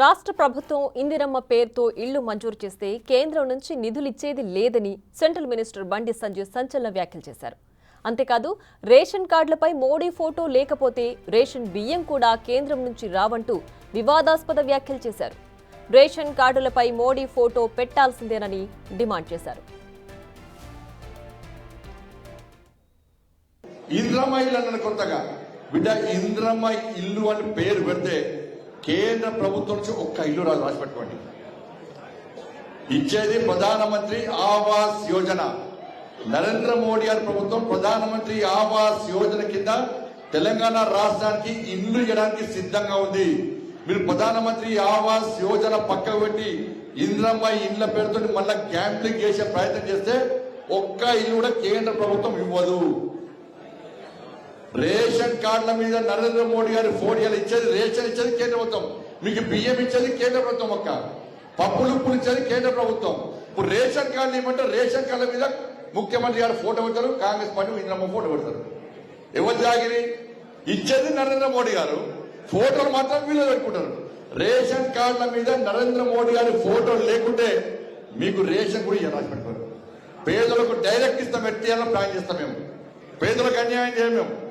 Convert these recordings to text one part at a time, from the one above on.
రాష్ట్ర ప్రభుత్వం ఇందిరమ్మ పేరుతో ఇళ్లు మంజూరు చేస్తే కేంద్రం నుంచి నిధులిచ్చేది లేదని సెంట్రల్ మినిస్టర్ బండి సంజయ్ సంచలన వ్యాఖ్యలు చేశారు. అంతేకాదు రేషన్ కార్డులపై మోడీ ఫోటో లేకపోతే రేషన్ బియ్యం కూడా కేంద్రం నుంచి రావంటూ వివాదాస్పద వ్యాఖ్యలు చేశారు. రేషన్ కార్డులపై మోడీ ఫోటో పెట్టాల్సిందేనని డిమాండ్ చేశారు. ఇంద్రమ్మ ఇల్లు అన్న కొత్తగా బిడ్డ ఇంద్రమ్మ ఇల్లు అని పేరు పెడితే కేంద్ర ప్రభుత్వం నుంచి ఒక్క ఇల్లు రాసి పెట్టుకోండి. ఇచ్చేది ప్రధానమంత్రి ఆవాస్ యోజన. నరేంద్ర మోడీ గారి ప్రభుత్వం ప్రధానమంత్రి ఆవాస్ యోజన కింద తెలంగాణ రాష్ట్రానికి ఇల్లు ఇవ్వడానికి సిద్ధంగా ఉంది. మీరు ప్రధానమంత్రి ఆవాస్ యోజన పక్కకు పెట్టి ఇంద్రమ్మ ఇళ్ల పేరుతో మళ్ళా గ్యాంప్లింగ్ చేసే ప్రయత్నం చేస్తే ఒక్క ఇల్లు కూడా కేంద్ర ప్రభుత్వం ఇవ్వదు. రేషన్ కార్డుల మీద నరేంద్ర మోడీ గారి ఫోటోలు ఇచ్చేది, రేషన్ ఇచ్చేది కేంద్ర ప్రభుత్వం, మీకు బియ్యం ఇచ్చేది కేంద్ర ప్రభుత్వం, ఒక్క పప్పులు ఉప్పులు ఇచ్చేది కేంద్ర ప్రభుత్వం. ఇప్పుడు రేషన్ కార్డులు ఇవ్వమంటే రేషన్ కార్డుల మీద ముఖ్యమంత్రి గారు ఫోటో పెడతారు, కాంగ్రెస్ పార్టీ ఇంద్రమ్మ ఫోటో పెడతారు. ఎవరు జాగిరి ఇచ్చేది నరేంద్ర మోడీ గారు, ఫోటోలు మాత్రం వీళ్ళు పెట్టుకుంటారు. రేషన్ కార్డుల మీద నరేంద్ర మోడీ గారి ఫోటోలు లేకుంటే మీకు రేషన్ కూడా రాసి పెడతారు. పేదలకు డైరెక్ట్ ఇస్తాం, ఎట్టియాలని ప్లాన్ చేస్తాం. మేము పేదలకు అన్యాయం చేయము. మేము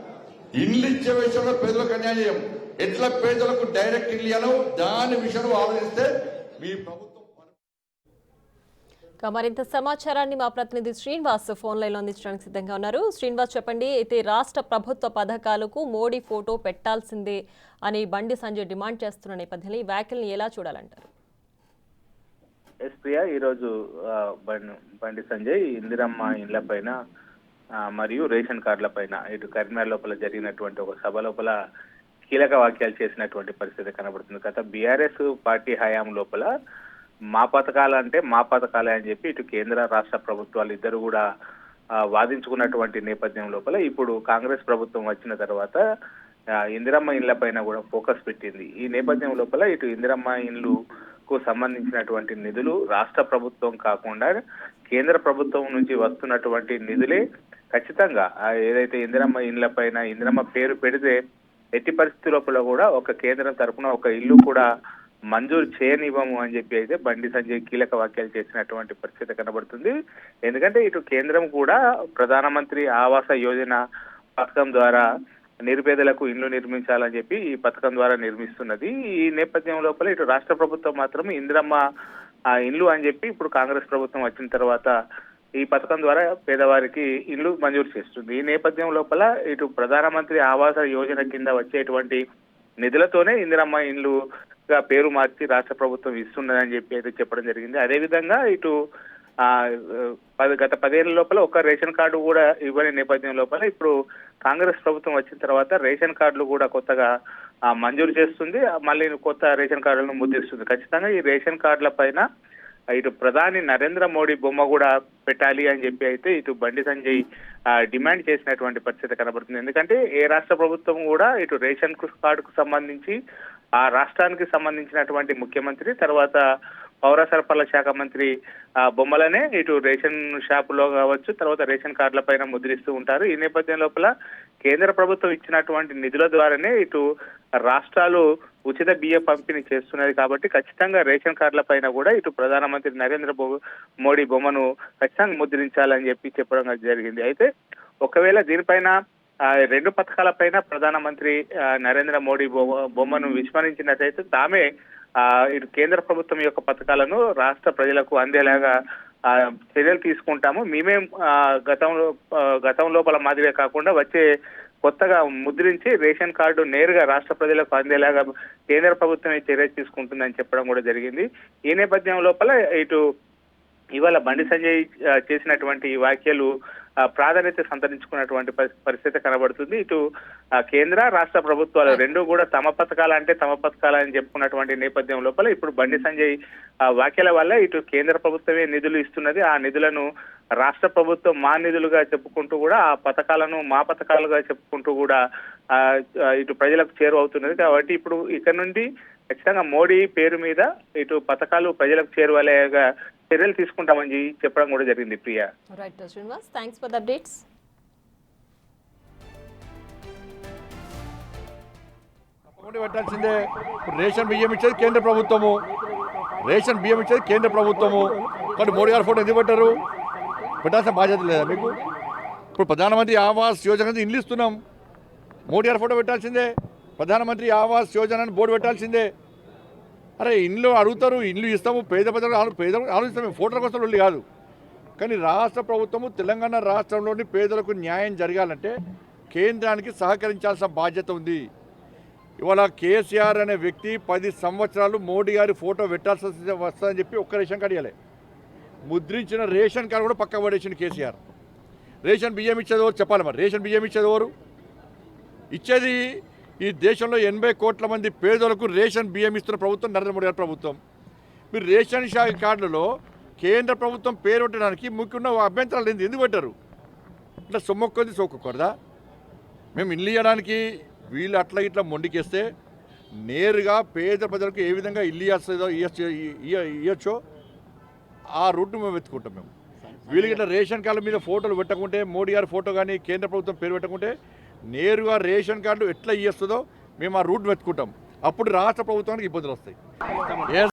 ఇల్లు ఇచ్చే విషయంలో పేదలకు అన్యాయం చేయం. ఎట్లా పేదలకు డైరెక్ట్ ఇల్లు ఇవ్వాలో దాని విషయంలో ఆలోచిస్తే మీ ప్రభుత్వం. మరింత సమాచారాన్ని మా ప్రతినిధి శ్రీనివాస్ ఫోన్ లైన్ లో అందించడానికి సిద్ధంగా ఉన్నారు. శ్రీనివాస్, చెప్పండి. అయితే రాష్ట్ర ప్రభుత్వ పథకాలకు మోడీ ఫోటో పెట్టాల్సిందే అని బండి సంజయ్ డిమాండ్ చేస్తున్న నేపథ్యంలో ఈ వ్యాఖ్యల్ని ఎలా చూడాలంటారు? ప్రియా, ఈరోజు బండి సంజయ్ ఇందిరమ్మ ఇండ్ల పైన మరియు రేషన్ కార్డుల పైన ఇటు కరీంనగర్ లోపల జరిగినటువంటి ఒక సభ లోపల కీలక వాక్యాలు చేసినటువంటి పరిస్థితి కనబడుతుంది. గత బీఆర్ఎస్ పార్టీ హయాం లోపల మా పథకాలు అంటే మా పథకాలే అని చెప్పి ఇటు కేంద్ర రాష్ట్ర ప్రభుత్వాలు ఇద్దరు కూడా వాదించుకున్నటువంటి నేపథ్యం లోపల ఇప్పుడు కాంగ్రెస్ ప్రభుత్వం వచ్చిన తర్వాత ఇందిరమ్మ ఇండ్ల పైన కూడా ఫోకస్ పెట్టింది. ఈ నేపథ్యం లోపల ఇటు ఇందిరమ్మ ఇండ్లకు సంబంధించినటువంటి నిధులు రాష్ట్ర ప్రభుత్వం కాకుండా కేంద్ర ప్రభుత్వం నుంచి వస్తున్నటువంటి నిధులే ఖచ్చితంగా ఏదైతే ఇందిరమ్మ ఇండ్ల పైన ఇందిరమ్మ పేరు పెడితే ఎట్టి పరిస్థితి లోపల కూడా ఒక కేంద్రం తరఫున ఒక ఇల్లు కూడా మంజూరు చేయనివ్వము అని చెప్పి అయితే బండి సంజయ్ కీలక వ్యాఖ్యలు చేసినటువంటి పరిస్థితి కనబడుతుంది. ఎందుకంటే ఇటు కేంద్రం కూడా ప్రధానమంత్రి ఆవాస యోజన పథకం ద్వారా నిరుపేదలకు ఇల్లు నిర్మించాలని చెప్పి ఈ పథకం ద్వారా నిర్మిస్తున్నది. ఈ నేపథ్యం లోపల ఇటు రాష్ట్ర ప్రభుత్వం మాత్రం ఇందిరమ్మ ఇల్లు అని చెప్పి ఇప్పుడు కాంగ్రెస్ ప్రభుత్వం వచ్చిన తర్వాత ఈ పథకం ద్వారా పేదవారికి ఇల్లు మంజూరు చేస్తుంది. ఈ నేపథ్యం లోపల ఇటు ప్రధానమంత్రి ఆవాస యోజన కింద వచ్చేటువంటి నిధులతోనే ఇందిరమ్మ ఇల్లుగా పేరు మార్చి రాష్ట్ర ప్రభుత్వం ఇస్తున్నదని చెప్పి అయితే చెప్పడం జరిగింది. అదేవిధంగా ఇటు గత 10 ఏళ్ల లోపల ఒక రేషన్ కార్డు కూడా ఇవ్వని నేపథ్యం లోపల ఇప్పుడు కాంగ్రెస్ ప్రభుత్వం వచ్చిన తర్వాత రేషన్ కార్డులు కూడా కొత్తగా మంజూరు చేస్తుంది, మళ్ళీ కొత్త రేషన్ కార్డులను ముద్రిస్తుంది. ఖచ్చితంగా ఈ రేషన్ కార్డుల పైన ఇటు ప్రధాని నరేంద్ర మోడీ బొమ్మ కూడా పెట్టాలి అని చెప్పి అయితే ఇటు బండి సంజయ్ డిమాండ్ చేసినటువంటి పరిస్థితి కనబడుతుంది. ఎందుకంటే ఏ రాష్ట్ర ప్రభుత్వం కూడా ఇటు రేషన్ కార్డుకు సంబంధించి ఆ రాష్ట్రానికి సంబంధించినటువంటి ముఖ్యమంత్రి తర్వాత పౌర సరఫరాల శాఖ మంత్రి బొమ్మలనే ఇటు రేషన్ షాపులో కావచ్చు తర్వాత రేషన్ కార్డుల పైన ముద్రిస్తూ ఉంటారు. ఈ నేపథ్యం లోపల కేంద్ర ప్రభుత్వం ఇచ్చినటువంటి నిధుల ద్వారానే ఇటు రాష్ట్రాలు ఉచిత బియ్య పంపిణీ చేస్తున్నది. కాబట్టి ఖచ్చితంగా రేషన్ కార్డుల పైన కూడా ఇటు ప్రధానమంత్రి నరేంద్ర మోడీ బొమ్మను ఖచ్చితంగా ముద్రించాలని చెప్పి చెప్పడం జరిగింది. అయితే ఒకవేళ దీనిపైన 2 పథకాల పైన ప్రధానమంత్రి నరేంద్ర మోడీ బొమ్మను విస్మరించినట్లయితే తామే ఇటు కేంద్ర ప్రభుత్వం యొక్క పథకాలను రాష్ట్ర ప్రజలకు అందేలాగా చర్యలు తీసుకుంటాము. మేమే గతం లోపల మాదిరే కాకుండా వచ్చే కొత్తగా ముద్రించి రేషన్ కార్డు నేరుగా రాష్ట్ర ప్రజలకు అందేలాగా కేంద్ర ప్రభుత్వమే చర్య తీసుకుంటుందని చెప్పడం కూడా జరిగింది. ఈ నేపథ్యం లోపల ఇటు ఇవాళ బండి సంజయ్ చేసినటువంటి వ్యాఖ్యలు ప్రాధాన్యత సంతరించుకున్నటువంటి పరిస్థితి కనబడుతుంది. ఇటు కేంద్ర రాష్ట్ర ప్రభుత్వాలు రెండు కూడా తమ పథకాలంటే తమ పథకాలని చెప్పుకున్నటువంటి నేపథ్యం లోపల ఇప్పుడు బండి సంజయ్ వ్యాఖ్యల వల్ల ఇటు కేంద్ర ప్రభుత్వమే నిధులు ఇస్తున్నది, ఆ నిధులను రాష్ట్ర ప్రభుత్వం మా నిధులుగా చెప్పుకుంటూ కూడా ఆ పథకాలను మా పథకాలుగా చెప్పుకుంటూ కూడా ఇటు ప్రజలకు చేరువవుతున్నది. కాబట్టి ఇప్పుడు ఇక్కడ నుండి ఖచ్చితంగా మోడీ పేరు మీద ఇటు పథకాలు ప్రజలకు చేరువలేగా చర్యలు తీసుకుంటామని చెప్పడం కూడా జరిగింది. Priya, right Srinivas, thanks for the updates. Photo పెట్టాల్సిందే. ఇప్పుడు రేషన్ బియ్యం ఇచ్చేది కేంద్ర ప్రభుత్వము, రేషన్ బియ్యం ఇచ్చేది కేంద్ర ప్రభుత్వము. కానీ మోడీ గారు ఫోటో ఎందుకు పెట్టారు? పెట్టాల్సిన బాధ్యత లేదా మీకు? ఇప్పుడు ప్రధానమంత్రి ఆవాస్ యోజన కింద ఇల్లు ఇస్తున్నాం, మోడీ గారు ఫోటో పెట్టాల్సిందే. ప్రధానమంత్రి ఆవాస్ యోజన అని బోర్డు పెట్టాల్సిందే. అరే ఇండ్లు అడుగుతారు, ఇండ్లు ఇస్తాము, పేద పేదలకు ఆలోచిస్తాము, ఫోటోల కోసం వెళ్ళి కాదు. కానీ రాష్ట్ర ప్రభుత్వము తెలంగాణ రాష్ట్రంలోని పేదలకు న్యాయం జరగాలంటే కేంద్రానికి సహకరించాల్సిన బాధ్యత ఉంది. ఇవాళ కేసీఆర్ అనే వ్యక్తి 10 సంవత్సరాలు మోడీ గారి ఫోటో పెట్టాల్సి వస్తుందని చెప్పి ఒక్క రేషన్ కార్డు ఇవ్వలే. ముద్రించిన రేషన్ కార్డు కూడా పక్క పడేసింది కేసీఆర్. రేషన్ బియ్యం ఇచ్చేది ఎవరు చెప్పాలి? మరి రేషన్ బియ్యం ఇచ్చేది ఎవరు? ఇచ్చేది ఈ దేశంలో 80 కోట్ల మంది పేదలకు రేషన్ బియ్యం ఇస్తున్న ప్రభుత్వం నరేంద్ర మోడీ గారి ప్రభుత్వం. మీరు రేషన్ కార్డులలో కేంద్ర ప్రభుత్వం పేరు పెట్టడానికి ముఖ్యమైన అభ్యంతరాలు ఏంది? ఎందుకు పెట్టారు? ఇట్లా సొమ్మొక్కొంది సోకొకూడదా? మేము ఇల్లు ఇవ్వడానికి వీళ్ళు అట్లా ఇట్లా మొండికేస్తే నేరుగా పేద ప్రజలకు ఏ విధంగా ఇల్లు ఇవ్వచ్చో ఆ రూట్ను మేము వెతుకుంటాం. మేము వీళ్ళకి ఇట్లా రేషన్ కార్డుల మీద ఫోటోలు పెట్టకుంటే, మోడీ గారి ఫోటో కానీ కేంద్ర ప్రభుత్వం పేరు పెట్టకుంటే నేరుగా రేషన్ కార్డు ఎట్లా ఇస్తుందో మేము ఆ రూట్ వెతుకుంటాం. అప్పుడు రాష్ట్ర ప్రభుత్వానికి ఇబ్బందులు వస్తాయి.